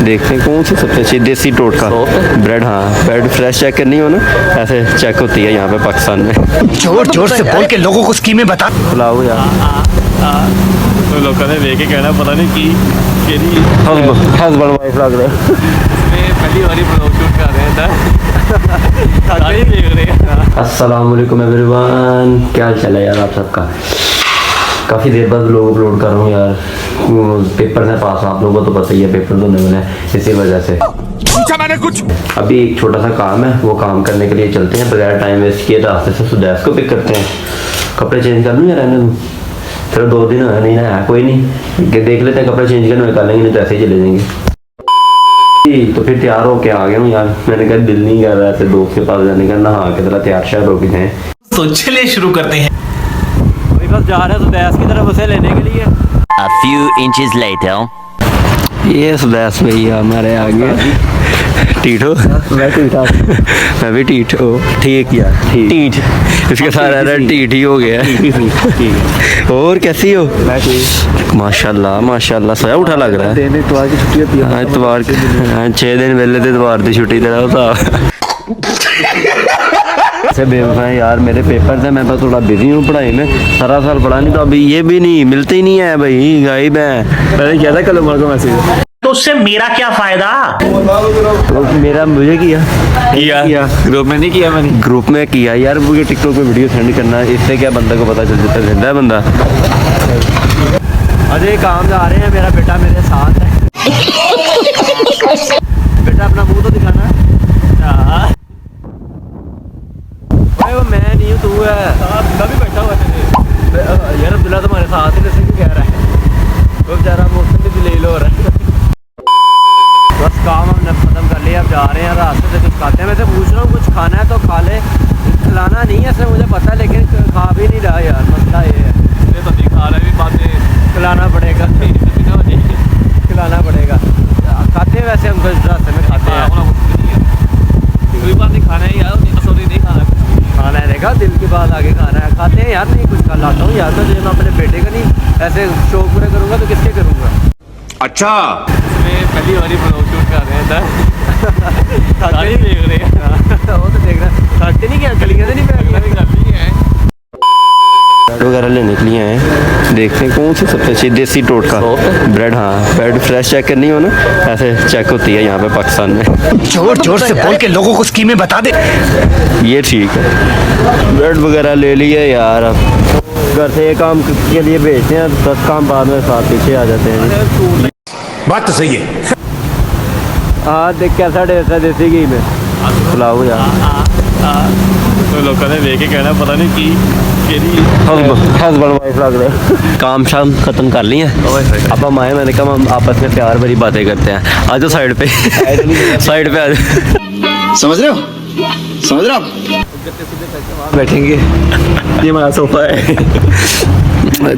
देखते हैं कौन सी सबसे अच्छी देसी टोटका ब्रेड। हाँ ब्रेड फ्रेश चेक करनी हो ना, ऐसे चेक होती है यहाँ पे पाकिस्तान में। जोर जोर से बोल के लोगों को स्कीमें बता। बुलाओ यार, तो लोगों ने देख के कहना पता नहीं की हस्बैंड वाइफ लग रहे हैं। पहली बारी ब्लॉग शूट कर रहे हैं सारे देख रहे हैं। अस्सलाम वालेकुम एवरीवन, क्या हाल चाल है यार आप सबका। काफ़ी देर बाद लोग अपलोड कर रहा हूँ यार, पेपर में पास, आप लोगों को तो पता ही है पेपर तो नहीं है, इसी वजह से पूछा मैंने कुछ। अभी एक छोटा सा काम है, वो काम करने के लिए चलते हैं बगैर टाइम वेस्ट किए। रास्ते से सुदैस को पिक करते हैं। कपड़े चेंज कर लूँ या रहने दूँ? चलो 2 दिन नहीं ना है, कोई नहीं, देख लेते हैं कपड़े चेंज करने कर लेंगे, नहीं तो ऐसे ही चले जाएंगे। तो फिर तैयार होके आ गया हूँ यार, मैंने कहा दिल नहीं कर रहा ऐसे दोस्त के पास जाने का, नहा के जरा तैयार शायद होके जाए। तो चलिए शुरू करते हैं। अभी बस जा रहे हैं सुदैस की तरफ उसे लेने के लिए। A few inches later. ये सुदैस भैया हमारे आगे टीठो। मैं टीठा, मैं भी टीठो। ठीक यार, टीठ इसके साथ टीठ ही हो गया। और कैसी हो? माशाल्लाह माशाल्लाह, सोया उठा लग रहा है। इतवार की छुट्टी होती है। इतवार 6 दिन पहले तो इतवार की छुट्टी दे रहा था। बेवफा यार, मेरे पेपर थे, मैं बस थोड़ा बिजी हूँ पढ़ाई में, सारा साल पढ़ा नहीं, तो अभी ये भी नहीं मिलते ही नहीं है भाई, गायब है। मैंने किया था कल उमर को मैसेज, तो उससे मेरा क्या फायदा? तो मेरा मुझे किया ग्रुप में नहीं किया मैंने, ग्रुप में किया यार। मुझे टिकटॉक पे वीडियो सेंड करना, इससे क्या बंदे को पता चल जाता है, जिंदा है बंदा। अजय काम जा रहे हैं, मेरा बेटा मेरे साथ है। बेटा अपना मुंह तो दिखाना। वो मैं नहीं हूँ, तू है। अब्दुल्ला भी बैठा हुआ है यार, अब्दुल्ला तुम्हारे साथ ही, जैसे क्यों कह रहा है? वो बेचारा मौसम भी दिलेल हो रहा है। बस काम हमने खत्म कर लिया, अब जा रहे हैं, रास्ते से कुछ खाते हैं। मैं से पूछ रहा हूँ कुछ खाना है तो खा ले, खिलाना नहीं है ऐसे मुझे पता है, लेकिन खा भी नहीं रहा यार, मसला ये है। तो नहीं खा रहे भी बातें, खिलाना पड़ेगा, खिलाना पड़ेगा। खाते हैं वैसे हम कुछ रास्ते में खाते हैं, कोई बात नहीं, खाना है यार, सॉरी नहीं खाना, खाना है, देखा दिल की बात आगे खाना है, खाते हैं यार। नहीं कुछ खा लाता हूँ यार, तो जब मैं अपने बेटे का नहीं ऐसे शौक पूरे करूँगा तो किसके करूँगा। अच्छा पहली बारी ब्लॉग शूट कर रहे हैं, सारे देख रहे हैं। वो तो देख रहा है, खाते नहीं क्या गलियाँ नहीं करती हैं ब्रेड वगैरह लेने के लिए हैं, देखते हैं कौन सी सबसे अच्छी देसी टोटका ब्रेड। हाँ ब्रेड फ्रेश चेक करनी हो ना, ऐसे चेक होती है यहाँ पे पाकिस्तान में। जोर जोर से बोल के लोगों को स्कीमें बता दे। ये ठीक है, ब्रेड वगैरह ले लिए यार। अब घर से एक काम के लिए भेजते हैं, 10 काम बाद में साथ पीछे आ जाते हैं। बात तो सही है। हाँ देख कैसा टेस्ट है देसी घी में, बुलाओ यार। तो लोगों ने देख के कहना पता नहीं की हस्बैंड वाइफ लग रहे हैं। काम शाम खत्म कर लिए हैं, अब हम आए, मैंने कहा हम आपस में प्यार भरी बातें करते हैं। आ जाओ साइड पे, साइड पे आ जाओ। समझ रहे हो बैठेंगे। ये हमारा सोफा है।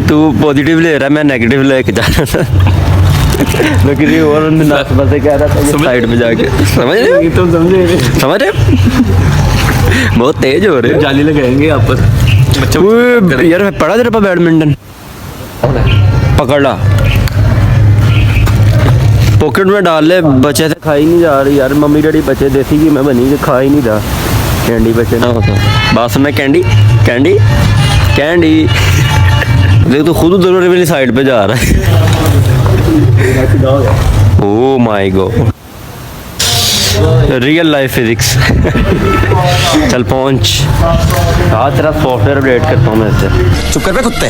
तू पॉजिटिव ले रहा है, मैं नेगेटिव लेके जा रहा था। मैं किसी और नाश्ता से कह रहा था साइड में जाके, समझ रहे? तुम समझ रहे? बहुत तेज हो रहे, जाली लगाएंगे आप पर। यार मैं पढ़ा तेरे पास बैडमिंटन, पकड़ ला, पॉकेट में डाल ले। बच्चे से खाई नहीं जा रही यार, मम्मी डैडी बच्चे देसी घी में बनी, खा ही नहीं रहा। कैंडी बच्चे ना होता, बात सुनना, कैंडी कैंडी कैंडी। देख तो खुद उधर वाली साइड पे जा रहा है। Oh my God, real life physics. चल पहुंच। हाँ तेरा सॉफ्टवेयर अपडेट करता हूँ मैं इससे। चुप कर बे कुत्ते।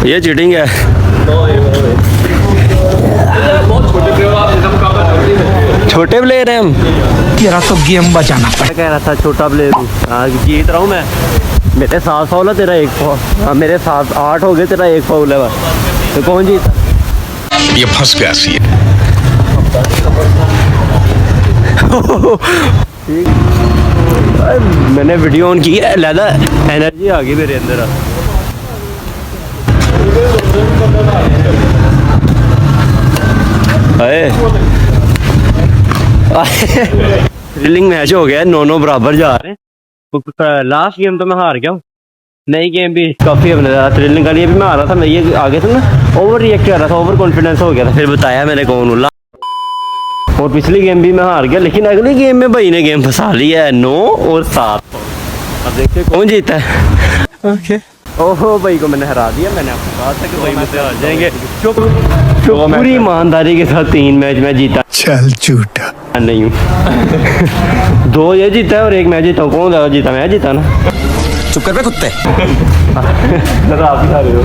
ये चीटिंग है। छोटे प्लेयर हैं हम। तेरा तो गेम बजाना पड़ेगा। कह रहा था छोटा प्लेयर हूँ, जीत रहा हूँ मैं। मेरे 7 फाउल है, तेरा 1 फाउल। हाँ मेरे 7 8 हो गए, तेरा 1 फाउल है बस। तो कौन जीता? ये फंस गया सी। मैंने वीडियो ऑन की है, लहदा एनर्जी आ गई मेरे अंदर। थ्रिलिंग मैच हो गया, 9-9 बराबर जा रहे हैं। लास्ट गेम तो मैं हार गया हूँ, नई गेम भी काफ़ी अपने थ्रिलिंग का लिए भी मैं आ रहा था। मैं ये आगे था ना, ओवर रिएक्ट कर रहा था, ओवर कॉन्फिडेंस हो गया था, फिर बताया मैंने कौन हूँ। और पिछली गेम भी मैं हार गया, लेकिन अगली गेम में भाई ने गेम फंसा लिया है 9 और 7। अब देखिए कौन जीता है। ओके ओहो भाई को मैंने हरा दिया, मैंने आपको कहा था कि भाई मुझसे हार जाएंगे। चुप तो पूरी ईमानदारी के साथ 3 मैच में जीता चल झूठा। नहीं हूँ। 2 ये जीता है और 1 मैं जीता हूँ। कौन ज़्यादा जीता? मैं जीता ना। चुप कर बे कुत्ते। ज़्यादा आप ही हारे हो।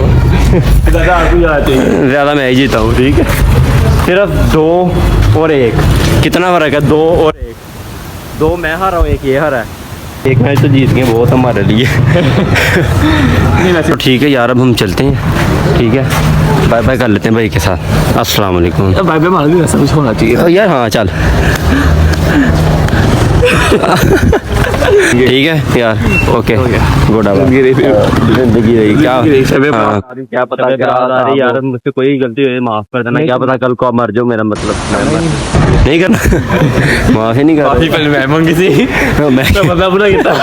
ज़्यादा आप ही हारते हैं। ज़्यादा मैं ही जीता हूँ, ठीक है। सिर्फ 2 और 1 कितना फर्क है? 2 और 1। 2 मैं हारा हूँ, 1 ये हारा है। 1 मैच तो जीत गए, बहुत हमारे लिए। तो ठीक है यार, अब हम चलते हैं, ठीक है। बाय बाय कर लेते हैं भाई के साथ। अस्सलाम वालेकुम। भाई बे मालूम ऐसा कुछ होना चाहिए यार हाँ चल। ठीक है यार, ओके गुड। जिंदगी रही क्या? हाँ, क्या पता यार मुझसे कोई गलती हुई माफ कर देना। क्या पता कल को आप मर जाओ, मेरा मतलब नहीं करना। माफी नहीं कर मैं मांगी थी मैं बता बुरा किया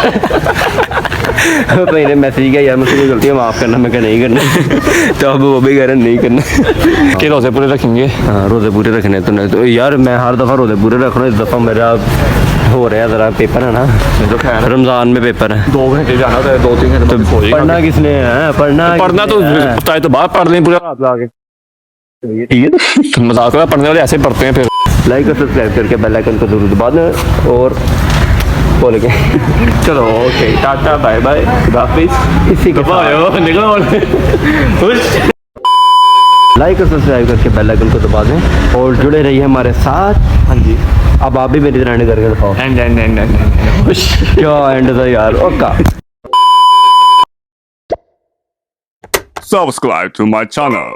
पहले मैसेज किया यार मुझसे कोई गलती है माफ करना, मैं क्या नहीं करना। तो अब वो भी कह रहे नहीं करना। के रोजे पूरे रखेंगे। हाँ रोजे पूरे रखने तो नहीं तो यार मैं हर दफ़ा रोजे पूरे रख रहा हूँ। इस दफ़ा मेरा हो रहा है ज़रा, पेपर है ना, तो खैर रमज़ान में पेपर है। 2 घंटे जाना होता है, 2-3 घंटे तो पढ़ना किसने है? पढ़ना तो किसने है? चाहे तो बाहर पढ़ लें पूरा रात लाके। ठीक है ना? मजाक है, पढ़ने वाले ऐसे पढ़ते हैं फिर। लाइक और सब्सक्राइब करके बेल आइकन को जरूर दबा दें और बोल के चलो ओके टाटा बाय बाय हाफिज। इसी के साथ लाइक और सब्सक्राइब करके बेल आइकन को दबा दें और जुड़े रहिए हमारे साथ। हाँ जी अब आप भी मेरी तरह एंड करके दिखाओ। एंड क्या एंड था यार? ओका Subscribe to my channel.